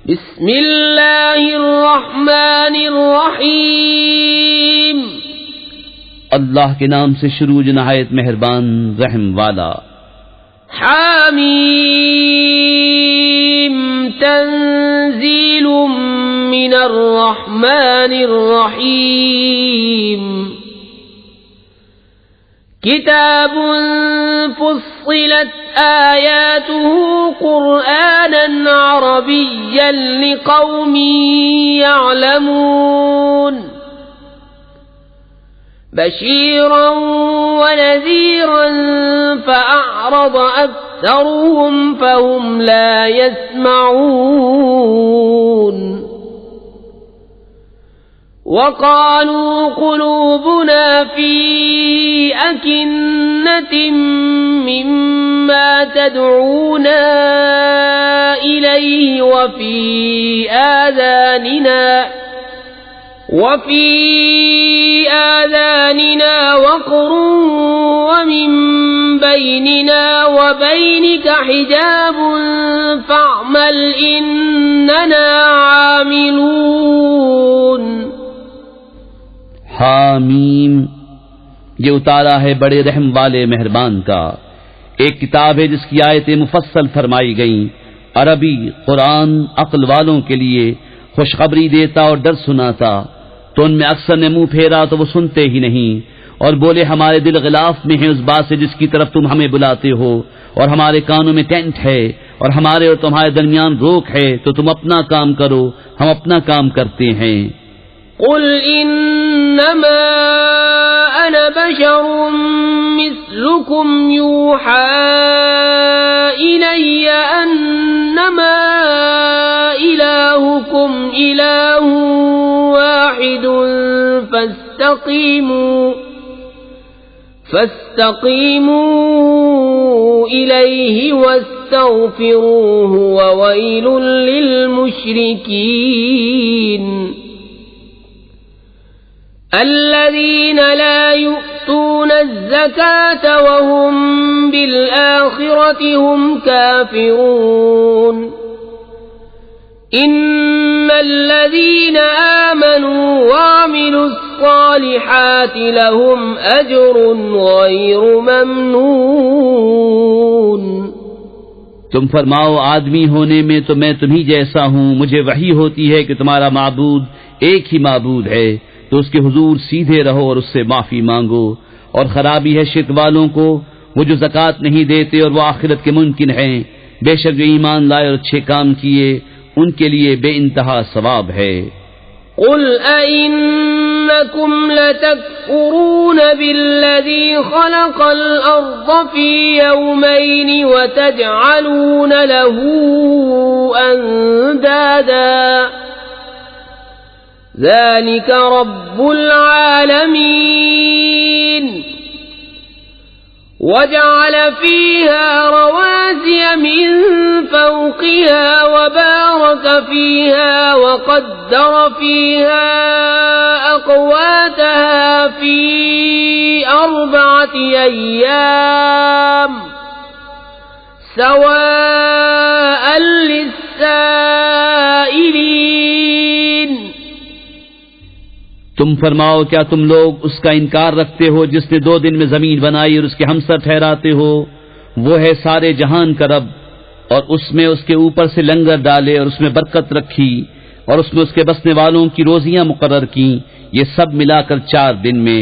بسم اللہ الرحمن الرحیم اللہ کے نام سے شروع جو نہایت مہربان رحم والا. حامیم تنزیل من الرحمن الرحیم کتاب فصلت آیاته قرآنا عربیا لقوم يعلمون بشيرا ونذيرا فأعرض أكثرهم فهم لا يسمعون وقالوا قلوبنا في أكنة مما تدعونا إليه وفي آذاننا وقر ومن بيننا وبينك حجاب فاعمل إننا عاملون. حامیم، یہ اتارا ہے بڑے رحم والے مہربان کا. ایک کتاب ہے جس کی آیتیں مفصل فرمائی گئیں. عربی قرآن عقل والوں کے لیے خوشخبری دیتا اور ڈر سناتا. تو ان میں اکثر نے منہ پھیرا تو وہ سنتے ہی نہیں، اور بولے ہمارے دل غلاف میں ہیں اس بات سے جس کی طرف تم ہمیں بلاتے ہو، اور ہمارے کانوں میں ٹینٹ ہے، اور ہمارے اور تمہارے درمیان روک ہے، تو تم اپنا کام کرو، ہم اپنا کام کرتے ہیں. قل انما انا بشر مثلكم يوحى الي انما الهكم اله واحد فاستقيموا اليه واستغفروه وويل للمشركين الذين لا يؤتون الزكاة وهم بالآخرة هم كافرون. إن الذين آمنوا وعملوا الصالحات لهم أجر غير ممنون. تم فرماؤ آدمی ہونے میں تو میں تمہیں جیسا ہوں. مجھے وحی ہوتی ہے کہ تمہارا معبود ایک ہی معبود ہے، تو اس کے حضور سیدھے رہو اور اس سے معافی مانگو. اور خرابی ہے شرک والوں کو، وہ جو زکوٰۃ نہیں دیتے اور وہ آخرت کے ممکن ہیں. بے شک جو ایمان لائے اور اچھے کام کیے ان کے لیے بے انتہا ثواب ہے. قل أئنكم لتكفرون بالذي خلق الأرض في يومين وتجعلون له أندادا ذلك رب العالمين. وجعل فيها رواسي من فوقها وبارك فيها وقدر فيها أقواتها في 4 أيام سواء للسائلين. تم فرماؤ کیا تم لوگ اس کا انکار رکھتے ہو جس نے 2 دن میں زمین بنائی اور اس کے ہمسر ٹھہراتے ہو؟ وہ ہے سارے جہان کا رب، اور اس میں اس کے اوپر سے لنگر ڈالے اور اس میں برکت رکھی اور اس میں اس کے بسنے والوں کی روزیاں مقرر کی. یہ سب ملا کر 4 دن میں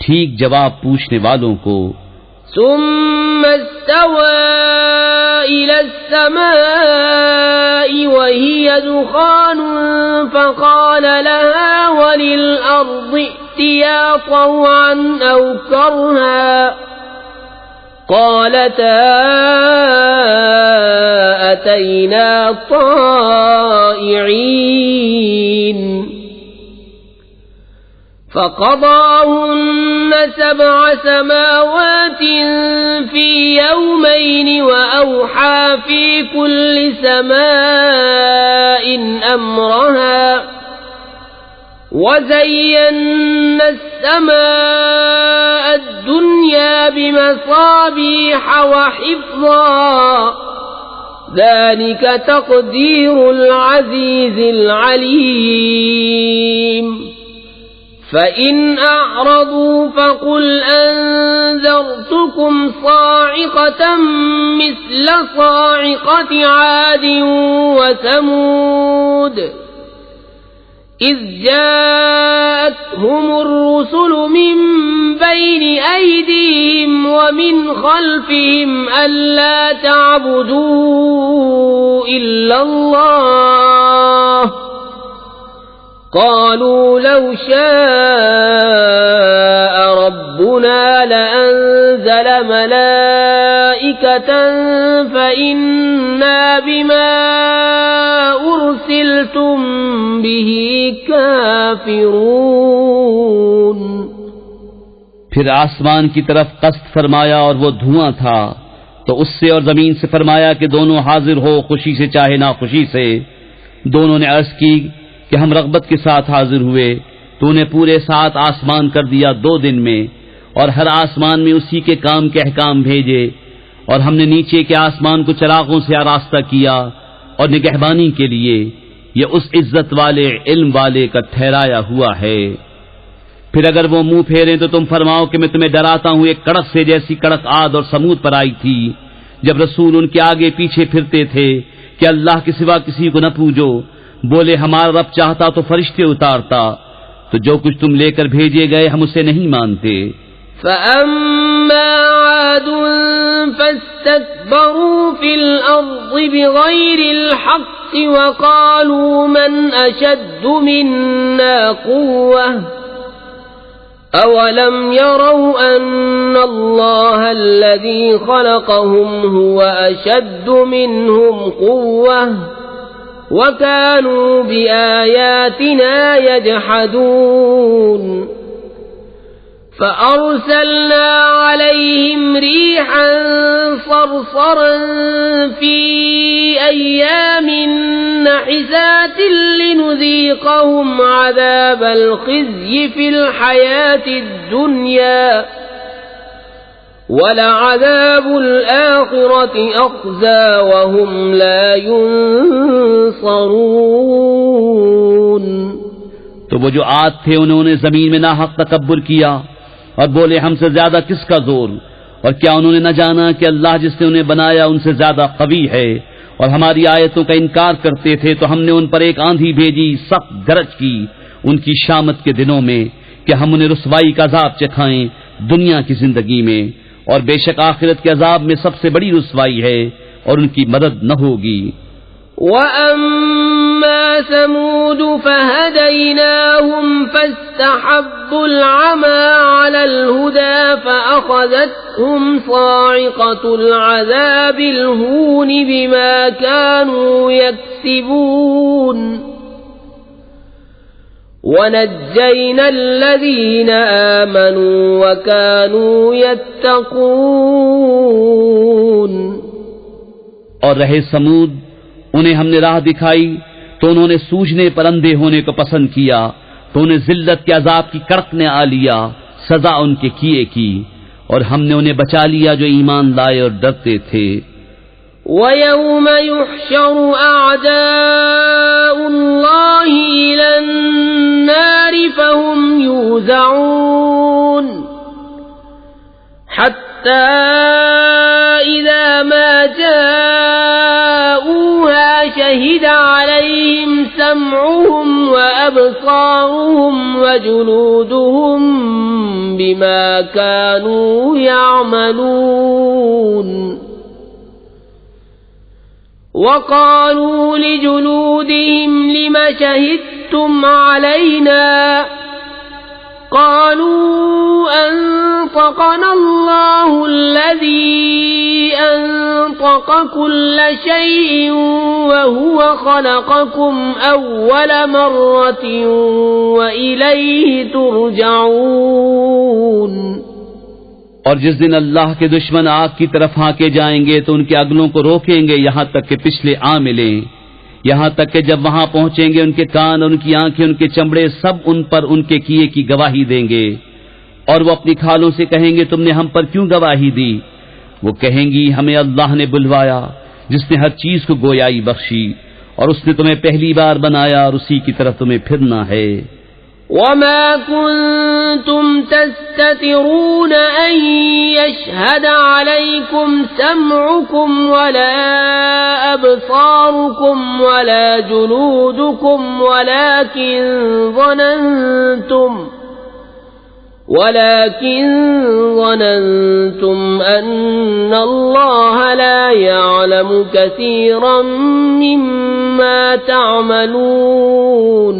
ٹھیک جواب پوچھنے والوں کو. ثم استوى إلى السماء وهي دخان فقال لها وللأرض ائتيا طوعا أو كرها قالتا أتينا طائعين. فقضاهن 7 سماوات في يومين وأوحى في كل سماء أمرها وزينا السماء الدنيا الدنيا بمصابيح وحفظا ذلك تقدير العزيز العليم فإن أعرضوا فقل أنذرتكم صاعقة مثل صاعقة عاد وثمود إذ جاءتهم الرسل من بين أيديهم ومن خلفهم ألا تعبدوا إلا الله قالوا لو شاء ربنا لأنزل ملائكة فإنا بما أرسلتم به كافرون۔ پھر آسمان کی طرف قصد فرمایا اور وہ دھواں تھا، تو اس سے اور زمین سے فرمایا کہ دونوں حاضر ہو، خوشی سے چاہے ناخوشی سے۔ دونوں نے عرض کی کہ ہم رغبت کے ساتھ حاضر ہوئے۔ تو نے پورے 7 آسمان کر دیا 2 دن میں، اور ہر آسمان میں اسی کے کام کے احکام بھیجے، اور ہم نے نیچے کے آسمان کو چراغوں سے آراستہ کیا اور نگہبانی کے لیے۔ یہ اس عزت والے علم والے کا ٹھہرایا ہوا ہے۔ پھر اگر وہ منہ پھیریں تو تم فرماؤ کہ میں تمہیں ڈراتا ہوں ایک کڑک سے، جیسی کڑک عاد اور سمود پر آئی تھی، جب رسول ان کے آگے پیچھے پھرتے تھے کہ اللہ کے سوا کسی کو نہ پوجو۔ بولے ہمارا رب چاہتا تو فرشتے اتارتا، تو جو کچھ تم لے کر بھیجے گئے ہم اسے نہیں مانتے۔ فَأَمَّا عَادٌ فَاسْتَكْبَرُوا فِي الْأَرْضِ بِغَيْرِ الْحَقِّ وَقَالُوا مَنْ أَشَدُّ مِنَّا قُوَّةً أَوَلَمْ يَرَوْا أَنَّ اللَّهَ الَّذِي خَلَقَهُمْ هُوَ أَشَدُّ مِنْهُمْ قُوَّةً وَكَانُوا بِآيَاتِنَا يَجْحَدُونَ فَأَرْسَلْنَا عَلَيْهِمْ رِيحًا صَرْصَرًا فِي أَيَّامٍ نَحِسَاتٍ لِنُذِيقَهُمْ عَذَابَ الْخِزْيِ فِي الْحَيَاةِ الدُّنْيَا وَلَعَذَابُ الْآخِرَةِ أَخْزَىٰ وَهُمْ لَا يُنصَرُونَ۔ تو وہ جو عاد تھے انہوں نے زمین میں ناحق تکبر کیا اور بولے ہم سے زیادہ کس کا زور، اور کیا انہوں نے نہ جانا کہ اللہ جس نے انہیں بنایا ان سے زیادہ قوی ہے، اور ہماری آیتوں کا انکار کرتے تھے تو ہم نے ان پر ایک آندھی بھیجی سخت گرج کی ان کی شامت کے دنوں میں کہ ہم انہیں رسوائی کا عذاب چکھائیں دنیا کی زندگی میں، اور بے شک آخرت کے عذاب میں سب سے بڑی رسوائی ہے اور ان کی مدد نہ ہوگی۔ وَأَمَّا ثَمُودُ فَهَدَيْنَاهُمْ فَاسْتَحَبُّوا الْعَمَى عَلَى الْهُدَى فَأَخَذَتْهُمْ صَاعِقَةُ الْعَذَابِ الْهُونِ بِمَا كَانُوا يَكْسِبُونَ وَنَجَّيْنَا الَّذِينَ آمَنُوا وَكَانُوا يَتَّقُونَ۔ اور رہے سمود، انہیں ہم نے راہ دکھائی تو انہوں نے سوجنے پر اندھے ہونے کو پسند کیا، تو انہیں ذلت کے عذاب کی کڑک نے آ لیا، سزا ان کے کیے کی، اور ہم نے انہیں بچا لیا جو ایمان لائے اور ڈرتے تھے۔ وَيَوْمَ يُحْشَرُ أَعْدَاءُ اللَّهِ إِلَى النَّارِ فَهُمْ يُوزَعُونَ حَتَّى إِذَا مَا جَاءُوهَا شَهِدَ عَلَيْهِمْ سَمْعُهُمْ وَأَبْصَارُهُمْ وَجُلُودُهُمْ بِمَا كَانُوا يَعْمَلُونَ وَقَالُوا لِجُلُودِهِمْ لِمَ شَهِدتُّمْ عَلَيْنَا قَالُوا أَنطَقَنَا اللَّهُ الَّذِي أَنطَقَ كُلَّ شَيْءٍ وَهُوَ خَلَقَكُمْ أَوَّلَ مَرَّةٍ وَإِلَيْهِ تُرْجَعُونَ۔ اور جس دن اللہ کے دشمن آگ کی طرف ہانکے جائیں گے تو ان کے اگلوں کو روکیں گے یہاں تک کہ پچھلے آ ملیں، یہاں تک کہ جب وہاں پہنچیں گے ان کے کان اور ان کی آنکھیں ان کے چمڑے سب ان پر ان کے کیے کی گواہی دیں گے، اور وہ اپنی کھالوں سے کہیں گے تم نے ہم پر کیوں گواہی دی؟ وہ کہیں گی ہمیں اللہ نے بلوایا، جس نے ہر چیز کو گویائی بخشی، اور اس نے تمہیں پہلی بار بنایا اور اسی کی طرف تمہیں پھرنا ہے۔ وما كنتم تستترون أن يشهد عليكم سمعكم ولا أبصاركم ولا جلودكم ولكن ظننتم أن الله لا يعلم كثيرا مما تعملون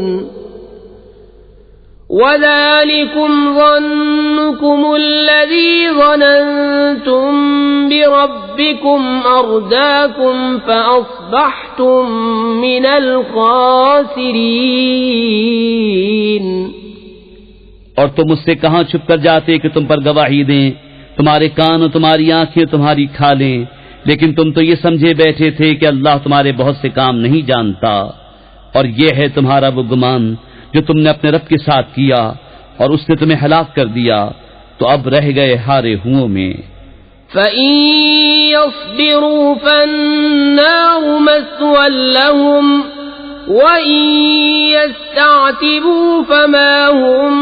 وذلكم ظنكم الذي ظننتم بربكم أرداكم فأصبحتم من الخاسرين۔ اور تم اس سے کہاں چھپ کر جاتے کہ تم پر گواہی دیں؟ تمہارے کان اور تمہاری آنکھیں تمہاری کھالیں، لیکن تم تو یہ سمجھے بیٹھے تھے کہ اللہ تمہارے بہت سے کام نہیں جانتا، اور یہ ہے تمہارا وہ گمان جو تم نے اپنے رب کے ساتھ کیا، اور اس نے تمہیں ہلاک کر دیا، تو اب رہ گئے ہارے ہوں میں۔ فَإِن يَصْبِرُوا فَالنَّارُ مَثْوًى لَّهُمْ وَإِن يَسْتَعْتِبُوا فَمَا هُمْ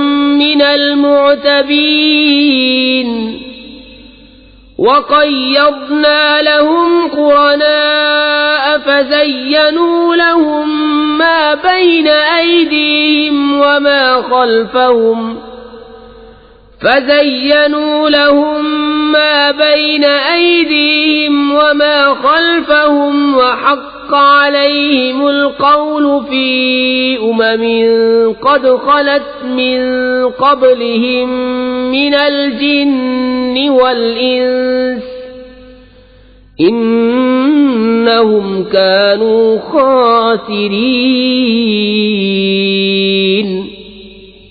مِنَ الْمُعْتَبِينَ۔ وَقَيَّضْنَا لَهُمْ قُرَنَاءَ فَزَيَّنُوا لَهُم مَّا بَيْنَ أَيْدِيهِمْ وَمَا خَلْفَهُمْ وَحَقَّ عَلَيْهِمُ الْقَوْلُ فِي قَدْ خَلَتْ مِن قَبْلِهِم مِّنَ الْجِنِّ وَالْإِنسِ إِنَّهُمْ كَانُوا خَاسِرِينَ۔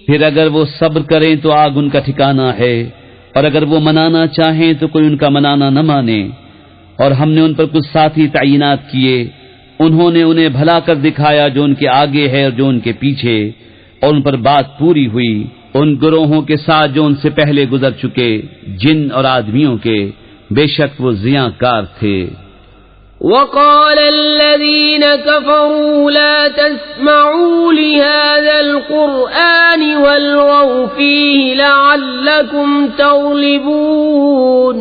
پھر اگر وہ صبر کریں تو آگ ان کا ٹھکانہ ہے، اور اگر وہ منانا چاہیں تو کوئی ان کا منانا نہ مانے۔ اور ہم نے ان پر کچھ ساتھی تعینات کیے، انہوں نے انہیں بھلا کر دکھایا جو ان کے آگے ہے اور جو ان کے پیچھے، اور ان پر بات پوری ہوئی ان گروہوں کے ساتھ جو ان سے پہلے گزر چکے، جن اور آدمیوں کے، بے شک وہ زیاں کار تھے۔ وقال الذين كفروا لا تسمعوا لهذا القرآن والغوا فيه لعلكم تغلبون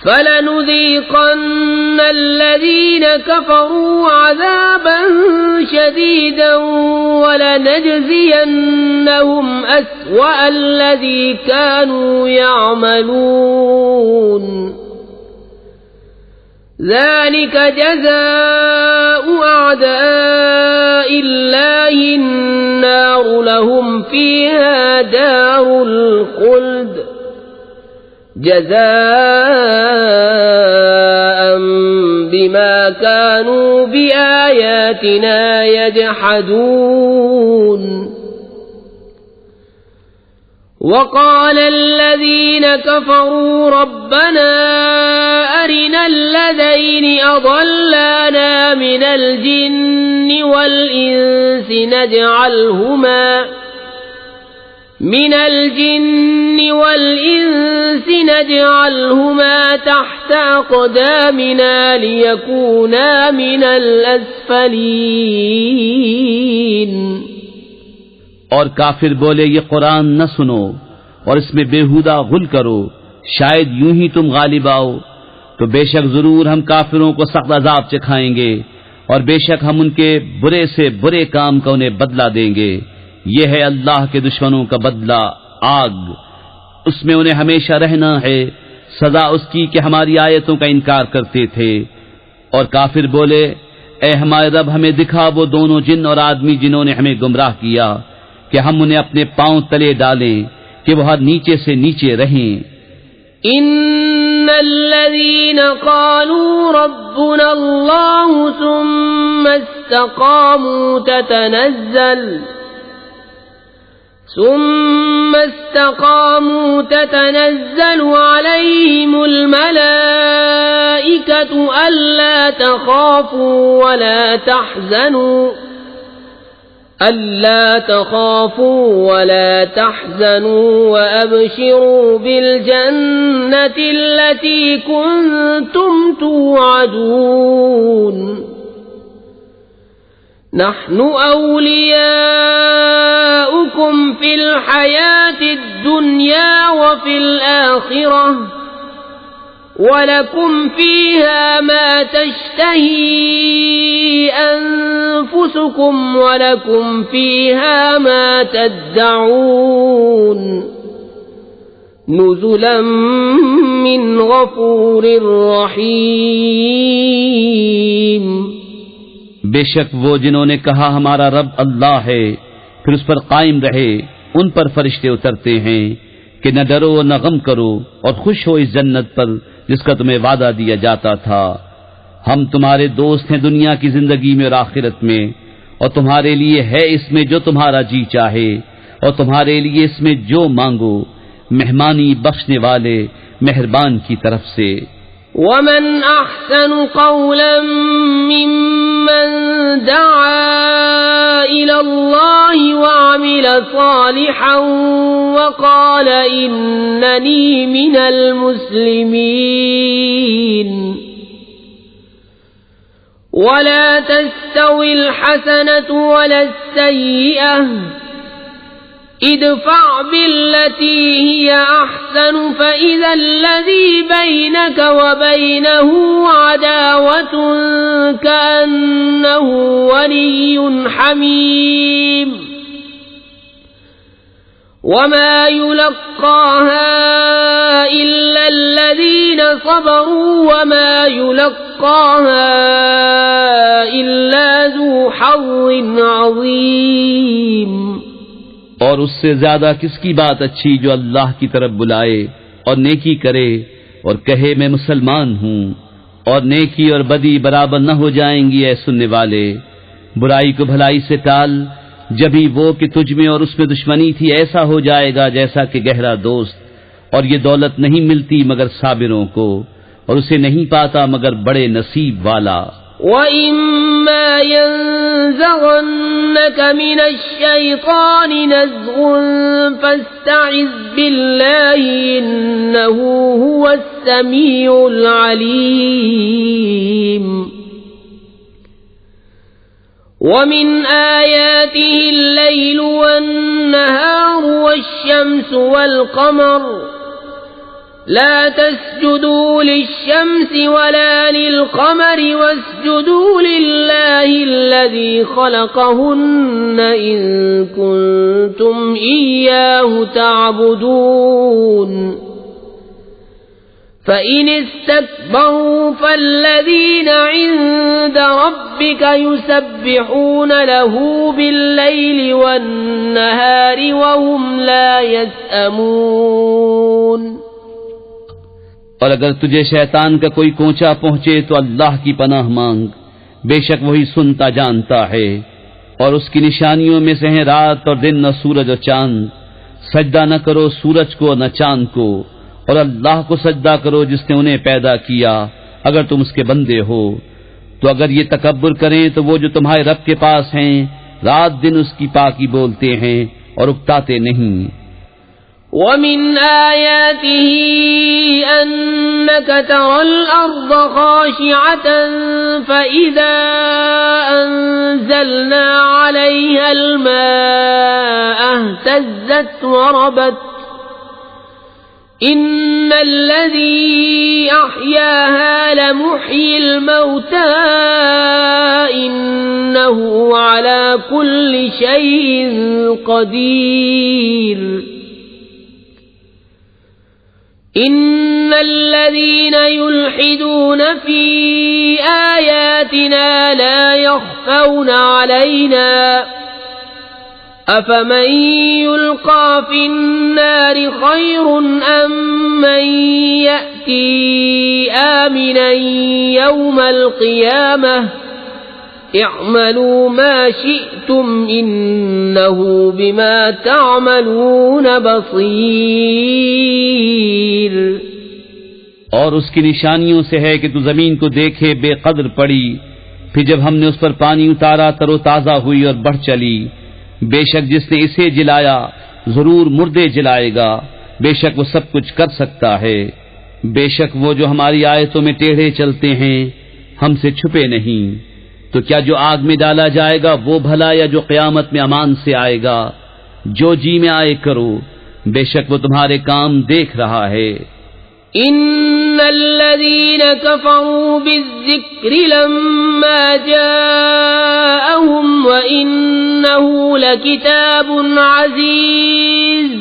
فلنذيقن الذين كفروا عذابا شديدا ولنجزينهم أسوأ الذي كانوا يعملون ذلك جزاء أعداء الله النار لهم فيها دار الخلد جزاء بما كانوا بآياتنا يجحدون وقال الذين كفروا ربنا أرنا الذين أضلانا من الجن والإنس نجعلهما تحت أقدامنا ليكونا من الأسفلين۔ اور کافر بولے یہ قرآن نہ سنو اور اس میں بےہودہ غل کرو، شاید یوں ہی تم غالب آؤ، تو بے شک ضرور ہم کافروں کو سخت عذاب چکھائیں گے، اور بے شک ہم ان کے برے سے برے کام کا انہیں بدلہ دیں گے۔ یہ ہے اللہ کے دشمنوں کا بدلہ، آگ، اس میں انہیں ہمیشہ رہنا ہے، سزا اس کی کہ ہماری آیتوں کا انکار کرتے تھے۔ اور کافر بولے اے ہمارے رب ہمیں دکھا وہ دونوں جن اور آدمی جنہوں نے ہمیں گمراہ کیا کہ ہم انہیں اپنے پاؤں تلے ڈالیں کہ وہ ہر نیچے سے نیچے رہیں۔ ان الذين قالوا ربنا الله ثم استقاموا تتنزل عليهم الملائكة ألا تخافوا ألا تخافوا ولا تحزنوا وأبشروا بالجنة التي كنتم توعدون نحن أولياؤكم في الحياة الدنيا وفي الآخرة وَلَكُمْ فِيهَا مَا تَشْتَهِي أَنفُسُكُمْ وَلَكُمْ فِيهَا مَا تَدَّعُونَ نُزُلًا مِّنْ غَفُورٍ رَّحِيمٍ بے شک وہ جنہوں نے کہا ہمارا رب اللہ ہے پھر اس پر قائم رہے ان پر فرشتے اترتے ہیں کہ نہ ڈرو نہ غم کرو اور خوش ہو اس جنت پر جس کا تمہیں وعدہ دیا جاتا تھا. ہم تمہارے دوست ہیں دنیا کی زندگی میں اور آخرت میں، اور تمہارے لیے ہے اس میں جو تمہارا جی چاہے اور تمہارے لیے اس میں جو مانگو، مہمانی بخشنے والے مہربان کی طرف سے. وَمَنْ أَحْسَنُ قَوْلًا مِّمَّنْ دَعَا إِلَى اللَّهِ وَعَمِلَ صَالِحًا وَقَالَ إِنَّنِي مِنَ الْمُسْلِمِينَ. وَلَا تَسْتَوِي الْحَسَنَةُ وَلَا السَّيِّئَةُ ادفع بالتي هي أحسن فإذا الذي بينك وبينه عداوة كأنه ولي حميم وما يلقاها إلا الذين صبروا وما يلقاها إلا ذو حظ عظيم. اور اس سے زیادہ کس کی بات اچھی جو اللہ کی طرف بلائے اور نیکی کرے اور کہے میں مسلمان ہوں. اور نیکی اور بدی برابر نہ ہو جائیں گی اے سننے والے. برائی کو بھلائی سے ٹال، جبھی وہ کہ تجھ میں اور اس میں دشمنی تھی ایسا ہو جائے گا جیسا کہ گہرا دوست. اور یہ دولت نہیں ملتی مگر صابروں کو، اور اسے نہیں پاتا مگر بڑے نصیب والا. وَإِمَّا يَنزَغَنَّكَ مِنَ الشَّيْطَانِ نَزْغٌ فَاسْتَعِذْ بِاللَّهِ إِنَّهُ هُوَ السَّمِيعُ الْعَلِيمُ. وَمِنْ آيَاتِهِ اللَّيْلُ وَالنَّهَارُ وَالشَّمْسُ وَالْقَمَرُ لا تسجدوا للشمس ولا للقمر واسجدوا لله الذي خلقهن إن كنتم إياه تعبدون. فإن استكبروا فالذين عند ربك يسبحون له بالليل والنهار وهم لا يسأمون. اور اگر تجھے شیطان کا کوئی کونچا پہنچے تو اللہ کی پناہ مانگ، بے شک وہی سنتا جانتا ہے. اور اس کی نشانیوں میں سے ہیں رات اور دن اور سورج اور چاند. سجدہ نہ کرو سورج کو نہ چاند کو، اور اللہ کو سجدہ کرو جس نے انہیں پیدا کیا اگر تم اس کے بندے ہو. تو اگر یہ تکبر کریں تو وہ جو تمہارے رب کے پاس ہیں رات دن اس کی پاکی بولتے ہیں اور اکتاتے نہیں. وَمِنْ آيَاتِهِ أَنَّكَ تَرَى الْأَرْضَ خَاشِعَةً فَإِذَا أَنزَلْنَا عَلَيْهَا الْمَاءَ اهْتَزَّتْ وَرَبَتْ إِنَّ الَّذِي أَحْيَاهَا لَمُحْيِي الْمَوْتَى إِنَّهُ عَلَى كُلِّ شَيْءٍ قَدِيرٌ. إِنَّ الَّذِينَ يُلْحِدُونَ فِي آيَاتِنَا لَا يَخْفَوْنَ عَلَيْنَا أَفَمَن يُلْقَى فِي النَّارِ خَيْرٌ أَم مَّن يَأْتِي آمِنًا يَوْمَ الْقِيَامَةِ اعملوا ما شئتم انه بما تعملون بصیر. اور اس کی نشانیوں سے ہے کہ تو زمین کو دیکھے بے قدر پڑی، پھر جب ہم نے اس پر پانی اتارا تر و تازہ ہوئی اور بڑھ چلی، بے شک جس نے اسے جلایا ضرور مردے جلائے گا، بے شک وہ سب کچھ کر سکتا ہے۔ بے شک وہ جو ہماری آیتوں میں ٹیڑھے چلتے ہیں ہم سے چھپے نہیں۔ تو کیا جو آگ میں ڈالا جائے گا وہ بھلا یا جو قیامت میں امان سے آئے گا؟ جو جی میں آئے کرو، بے شک وہ تمہارے کام دیکھ رہا ہے۔ ان الذين كفروا بالذكر لما جاءهم وانه لكتاب عزيز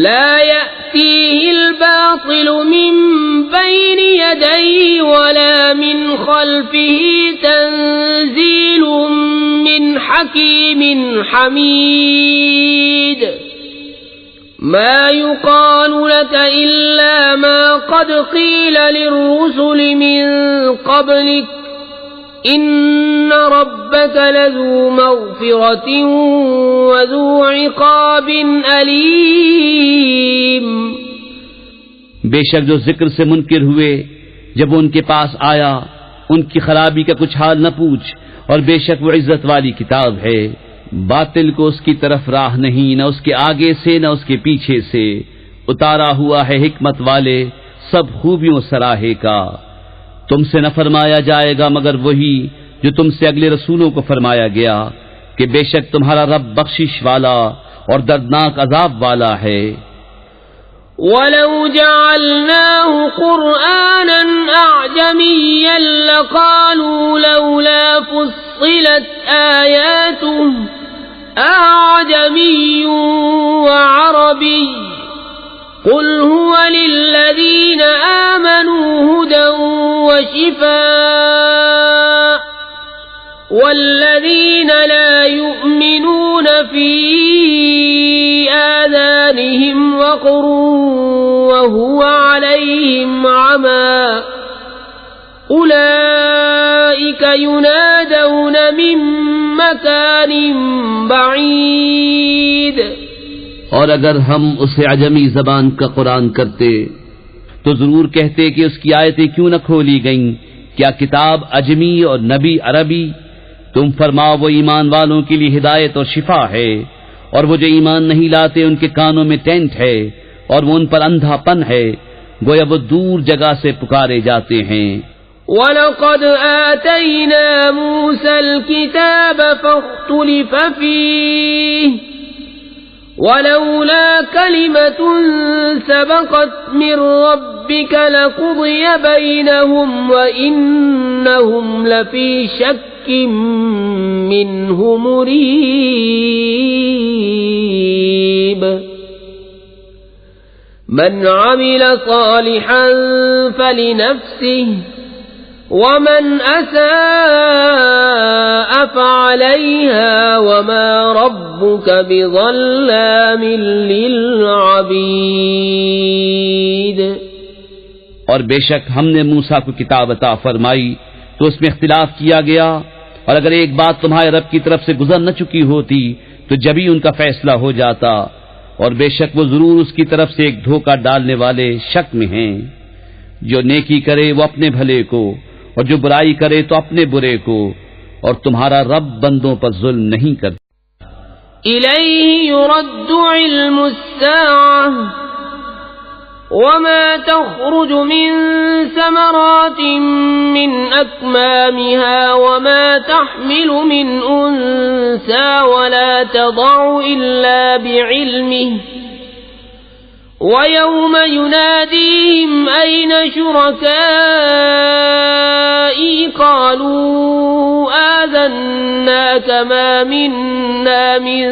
لا يأتيه الباطل من بين يديه ولا من خلفه تنزيل من حكيم حميد ما يقال لك إلا ما قد قيل للرسل من قبلك إن ربك لذو مغفرة وذو عقاب أليم۔ بے شک جو ذکر سے منکر ہوئے جب وہ ان کے پاس آیا ان کی خرابی کا کچھ حال نہ پوچھ، اور بے شک وہ عزت والی کتاب ہے، باطل کو اس کی طرف راہ نہیں، نہ اس کے آگے سے نہ اس کے پیچھے سے، اتارا ہوا ہے حکمت والے سب خوبیوں سراہے کا۔ تم سے نہ فرمایا جائے گا مگر وہی جو تم سے اگلے رسولوں کو فرمایا گیا کہ بے شک تمہارا رب بخشش والا اور دردناک عذاب والا ہے۔ وَلَوْ جَعَلْنَاهُ قُرْآنًا أَعْجَمِيًّا لَقَالُوا لَوْلَا فُصِّلَتْ آيَاتُهُ أَعْجَمِيٌّ وَعَرَبِيٌّ قُلْ هُوَ لِلَّذِينَ آمَنُوا هُدًى وَشِفَاءٌ وَالَّذِينَ لَا يُؤْمِنُونَ فِي آذَانِهِمْ وَقْرٌ وَهُوَ عَلَيْهِمْ عَمًى أُولَئِكَ يُنَادَوْنَ مِن مَّكَانٍ بَعِيدٍ۔ اور اگر ہم اسے عجمی زبان کا قرآن کرتے تو ضرور کہتے کہ اس کی آیتیں کیوں نہ کھولی گئیں، کیا کتاب عجمی اور نبی عربی؟ تم فرماؤ وہ ایمان والوں کے لیے ہدایت اور شفا ہے، اور وہ جو ایمان نہیں لاتے ان کے کانوں میں ٹینٹ ہے اور وہ ان پر اندھا پن ہے، گویا وہ دور جگہ سے پکارے جاتے ہیں۔ وَلَقَدْ آتَيْنَا مُوسَى الْكِتَابَ فَاخْتُلِفَ فِيهِ وَلَوْلَا كَلِمَةٌ سَبَقَتْ مِنْ رَبِّكَ لَقُضِيَ بَيْنَهُمْ وَإِنَّهُمْ لَفِي شَكٍّ مِّنْهُ مُرِيبٍ۔ مَنْ عَمِلَ صَالِحًا فَلِنَفْسِهِ وَمَنْ أَسَاءَ فَعَلَيْهَا وَمَا رَبُّكَ بِظَلَّامٍ لِّلْعَبِيدِ۔ اور بے شک ہم نے موسیٰ کو کتاب عطا فرمائی تو اس میں اختلاف کیا گیا، اور اگر ایک بات تمہارے رب کی طرف سے گزر نہ چکی ہوتی تو جبھی ان کا فیصلہ ہو جاتا، اور بے شک وہ ضرور اس کی طرف سے ایک دھوکہ ڈالنے والے شک میں ہیں۔ جو نیکی کرے وہ اپنے بھلے کو اور جو برائی کرے تو اپنے برے کو، اور تمہارا رب بندوں پر ظلم نہیں کرتا۔ إِلَيْهِ يُرَدُّ عِلْمُ السَّاعَةِ وَمَا تَخْرُجُ مِن ثَمَرَاتٍ مِّنْ أَكْمَامِهَا وَمَا تَحْمِلُ مِنْ أُنثَىٰ وَلَا تَضَعُ إِلَّا بِعِلْمِهِ وَيَوْمَ يُنَادِيهِمْ أَيْنَ شُرَكَائِي قَالُوا آذَنَّاكَ مَا مِنَّا مِن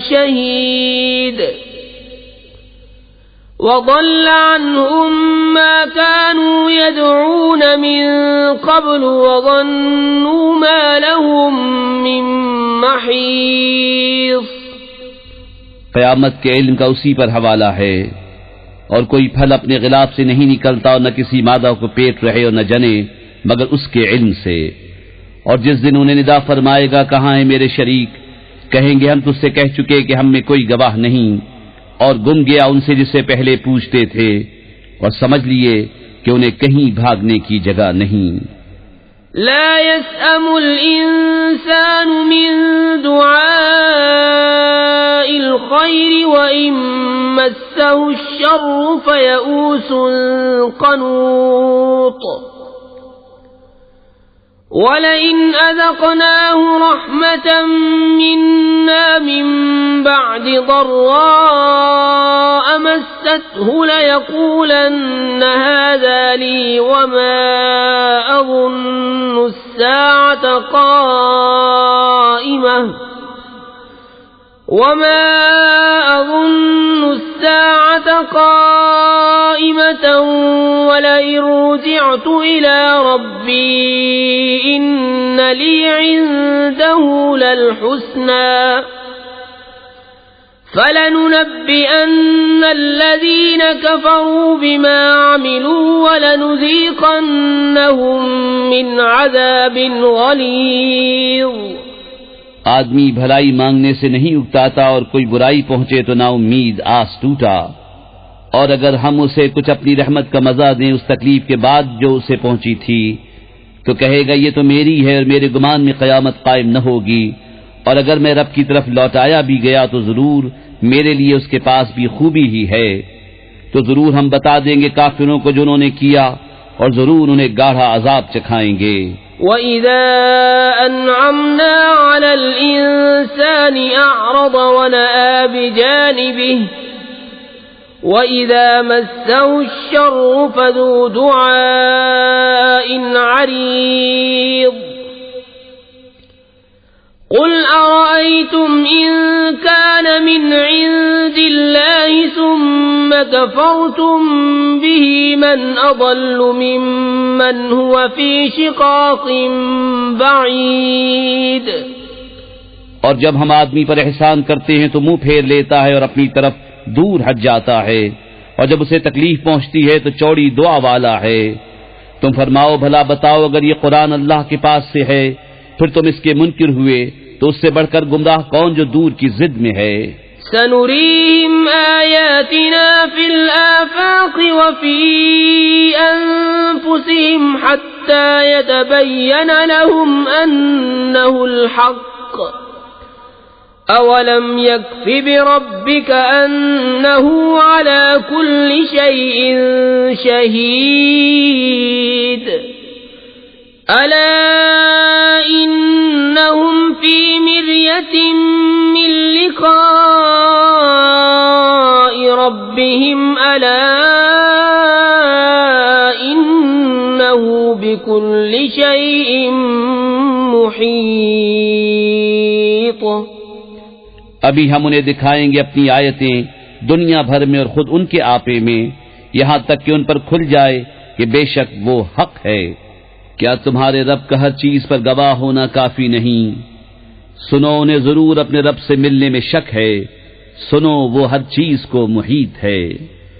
شَهِيدٍ وَضَلَّ عَنْهُمْ مَا كَانُوا يَدْعُونَ مِن قَبْلُ وَظَنُّوا مَا لَهُم مِّن مَّحِيصٍ۔ قیامت کے علم کا اسی پر حوالہ ہے، اور کوئی پھل اپنے غلاف سے نہیں نکلتا اور نہ کسی مادہ کو پیٹ رہے اور نہ جنے مگر اس کے علم سے۔ اور جس دن انہیں ندا فرمائے گا کہاں ہیں میرے شریک، کہیں گے ہم تجھ سے کہہ چکے کہ ہم میں کوئی گواہ نہیں، اور گم گیا ان سے جس سے پہلے پوچھتے تھے، اور سمجھ لیے کہ انہیں کہیں بھاگنے کی جگہ نہیں۔ لا يسأم الإنسان من دعاء وإن مسه الشر فيئوس قنوط ولئن أذقناه رحمة منا من بعد ضراء مسته ليقولن هذا لي وما أظن الساعة قائمة ولئن رجعت إلى ربي إن لي عنده للحسنى فلننبئن الذين كفروا بما عملوا ولنذيقنهم من عذاب غلیظ۔ آدمی بھلائی مانگنے سے نہیں اکتاتا اور کوئی برائی پہنچے تو نا امید آس ٹوٹا، اور اگر ہم اسے کچھ اپنی رحمت کا مزہ دیں اس تکلیف کے بعد جو اسے پہنچی تھی تو کہے گا یہ تو میری ہے اور میرے گمان میں قیامت قائم نہ ہوگی، اور اگر میں رب کی طرف لوٹایا بھی گیا تو ضرور میرے لیے اس کے پاس بھی خوبی ہی ہے۔ تو ضرور ہم بتا دیں گے کافروں کو جو انہوں نے کیا، اور ضرور انہیں گاڑھا عذاب چکھائیں گے۔ وَإِذَا أَنْعَمْنَا عَلَى الْإِنسَانِ أَعْرَضَ وَنَأَىٰ بِجَانِبِهِ وَإِذَا مَسَّهُ الشَّرُّ فَذُو دُعَاءٍ عَرِيضٍ قُلْ أَرَأَيْتُمْ إِن كَانَ مِنْ عِندِ اللَّهِ ثُمَّ كَفَرْتُمْ بِهِ مَنْ أَضَلُّ مِمَّنْ هُوَ فِي شِقَاقٍ بَعِيدٍ۔ اور جب ہم آدمی پر احسان کرتے ہیں تو منہ پھیر لیتا ہے اور اپنی طرف دور ہٹ جاتا ہے، اور جب اسے تکلیف پہنچتی ہے تو چوڑی دعا والا ہے۔ تم فرماؤ بھلا بتاؤ اگر یہ قرآن اللہ کے پاس سے ہے پھر تم اس کے منکر ہوئے تو اس سے بڑھ کر گمراہ کون جو دور کی ضد میں ہے۔ سنريهم آياتنا في الآفاق وفي أنفسهم حتى يتبين لهم أنه الحق أولم يكف بربك أنه على كل شيء شهيد ألا إنهم في مرية من لقاء ربهم ألا إنه بكل شيء محيط۔ ابھی ہم انہیں دکھائیں گے اپنی آیتیں دنیا بھر میں اور خود ان کے آپے میں، یہاں تک کہ ان پر کھل جائے کہ بے شک وہ حق ہے۔ کیا تمہارے رب کا ہر چیز پر گواہ ہونا کافی نہیں؟ سنو انہیں ضرور اپنے رب سے ملنے میں شک ہے، سنو وہ ہر چیز کو محیط ہے۔